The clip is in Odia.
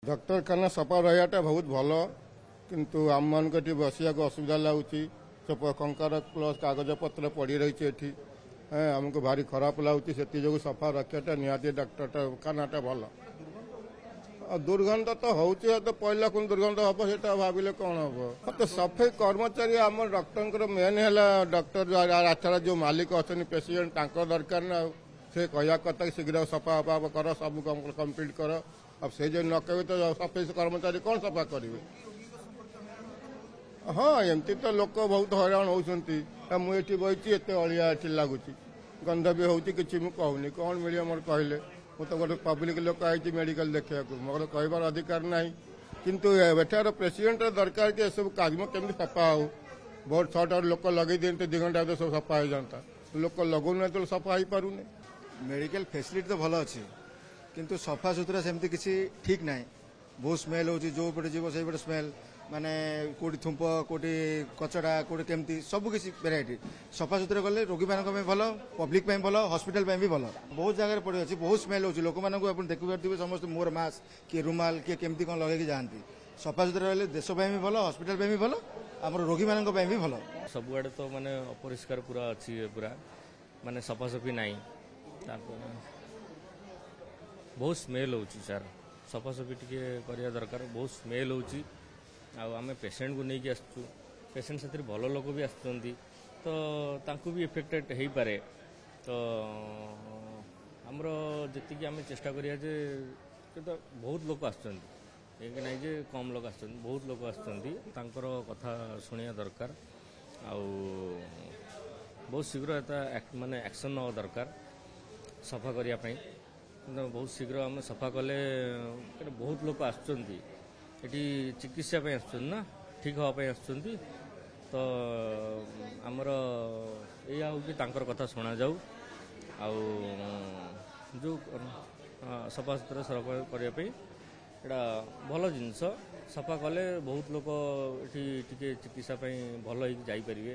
ଡାକ୍ତରଖାନା ସଫା ରହିବାଟା ବହୁତ ଭଲ, କିନ୍ତୁ ଆମମାନଙ୍କୁ ଏଠି ବସିବାକୁ ଅସୁବିଧା ଲାଗୁଛି। ସବୁ କଙ୍କର ପ୍ଲସ୍ କାଗଜପତ୍ର ପଡ଼ି ରହିଛି ଏଠି। ଆମକୁ ଭାରି ଖରାପ ଲାଗୁଛି। ସେଥିଯୋଗୁଁ ସଫା ରଖିବାଟା ନିହାତି ଡାକ୍ତରଖାନାଟା ଭଲ। ଦୁର୍ଗନ୍ଧ ତ ହେଉଛି, ତ ପହିଲା କୋଣ ଦୁର୍ଗନ୍ଧ ହବ ସେଟା ଭାବିଲେ କ'ଣ ହବ। ତ ସଫେଇ କର୍ମଚାରୀ ଆମର ଡକ୍ଟରଙ୍କର ମେନ୍ ହେଲା ଡକ୍ଟର ଆଚାର ଯେଉଁ ମାଲିକ ଅଛନ୍ତି ପେସିଡେଣ୍ଟ ତାଙ୍କ ଦରକାର ନା। ସେ କହିବା କଥା ଶୀଘ୍ର ସଫା କର, ସବୁ କମ୍ପ୍ଲିଟ୍ କର। ଆଉ ସେ ଯଦି ନ କହିବେ ତ ସଫେଇ କର୍ମଚାରୀ କ'ଣ ସଫା କରିବେ? ହଁ, ଏମିତି ତ ଲୋକ ବହୁତ ହଇରାଣ ହେଉଛନ୍ତି। ମୁଁ ଏଠି ବସିଛି, ଏତେ ଅଳିଆ ଏଠି ଲାଗୁଛି, ଗନ୍ଧ ବି ହେଉଛି। କିଛି ମୁଁ କହୁନି, କ'ଣ ମିଳିବ ମୋର କହିଲେ? ମୁଁ ତ ଗୋଟେ ପବ୍ଲିକ ଲୋକ ଆଇଛି ମେଡିକାଲ ଦେଖିବାକୁ, ମୋର କହିବାର ଅଧିକାର ନାହିଁ। କିନ୍ତୁ ଏଠାର ପ୍ରେସିଡେଣ୍ଟର ଦରକାର କି ଏସବୁ କାମ କେମିତି ସଫା ହଉ। ବହୁତ ଛଅଟା ଲୋକ ଲଗେଇ ଦିଅନ୍ତି, 2 ଘଣ୍ଟା ଭିତରେ ସବୁ ସଫା ହେଇଯାନ୍ତା। ଲୋକ ଲଗାଉନାହାନ୍ତି, ସଫା ହେଇପାରୁନି। ମେଡିକାଲ ଫେସିଲିଟି ତ ଭଲ ଅଛି, କିନ୍ତୁ ସଫା ସୁତୁରା ସେମିତି କିଛି ଠିକ୍ ନାହିଁ। ବହୁତ ସ୍ମେଲ୍ ହେଉଛି, ଯେଉଁ ପଟେ ଯିବ ସେଇପଟେ ସ୍ମେଲ୍। ମାନେ କେଉଁଠି ଥୁମ୍ପ, କେଉଁଠି କଚଡ଼ା, କେଉଁଠି କେମିତି, ସବୁ କିଛି ଭେରାଇଟି। ସଫା ସୁତୁରା କଲେ ରୋଗୀମାନଙ୍କ ପାଇଁ ଭଲ, ପବ୍ଲିକ ପାଇଁ ଭଲ, ହସ୍ପିଟାଲ ପାଇଁ ବି ଭଲ। ବହୁତ ଜାଗାରେ ପଡ଼ି ଅଛି, ବହୁତ ସ୍ମେଲ୍ ହେଉଛି। ଲୋକମାନଙ୍କୁ ଆପଣ ଦେଖିପାରୁଥିବେ ସମସ୍ତେ ମୁହଁରେ ମାସ୍କ, କିଏ ରୁମାଲ, କିଏ କେମିତି କ'ଣ ଲଗେଇକି ଯାଆନ୍ତି। ସଫା ସୁତୁରା ରହିଲେ ଦେଶ ପାଇଁ ବି ଭଲ, ହସ୍ପିଟାଲ ପାଇଁ ବି ଭଲ, ଆମର ରୋଗୀମାନଙ୍କ ପାଇଁ ବି ଭଲ। ସବୁଆଡ଼େ ତ ମାନେ ଅପରିଷ୍କାର ପୁରା ଅଛି, ପୁରା ମାନେ ସଫାସଫି ନାହିଁ। ତାପରେ ବହୁତ ସ୍ମେଲ୍ ହେଉଛି ସାର୍, ସଫାସଫି ଟିକେ କରିବା ଦରକାର। ବହୁତ ସ୍ମେଲ୍ ହେଉଛି। ଆଉ ଆମେ ପେସେଣ୍ଟକୁ ନେଇକି ଆସୁଛୁ, ପେସେଣ୍ଟ ସେଥିରେ ଭଲ ଲୋକ ବି ଆସୁଛନ୍ତି, ତ ତାଙ୍କୁ ବି ଇଫେକ୍ଟେଡ୍ ହେଇପାରେ। ତ ଆମର ଯେତିକି ଆମେ ଚେଷ୍ଟା କରିବା ଯେ କିନ୍ତୁ ବହୁତ ଲୋକ ଆସୁଛନ୍ତି, ଏଇକି ନାହିଁ ଯେ କମ୍ ଲୋକ ଆସୁଛନ୍ତି, ବହୁତ ଲୋକ ଆସୁଛନ୍ତି। ତାଙ୍କର କଥା ଶୁଣିବା ଦରକାର। ଆଉ ବହୁତ ଶୀଘ୍ର ଏଟା ମାନେ ଆକ୍ସନ୍ ନେବା ଦରକାର ସଫା କରିବା ପାଇଁ। କିନ୍ତୁ ବହୁତ ଶୀଘ୍ର ଆମେ ସଫା କଲେ, ବହୁତ ଲୋକ ଆସୁଛନ୍ତି ଏଠି ଚିକିତ୍ସା ପାଇଁ ଆସୁଛନ୍ତି ନା, ଠିକ୍ ହେବା ପାଇଁ ଆସୁଛନ୍ତି। ତ ଆମର ଏଇଆ ହେଉଛି ତାଙ୍କର କଥା ଶୁଣାଯାଉ। ଆଉ ଯେଉଁ ସଫା ସୁତୁରା କରିବା ପାଇଁ ଏଇଟା ଭଲ ଜିନିଷ। ସଫା କଲେ ବହୁତ ଲୋକ ଏଠି ଟିକେ ଚିକିତ୍ସା ପାଇଁ ଭଲ ହେଇକି ଯାଇପାରିବେ।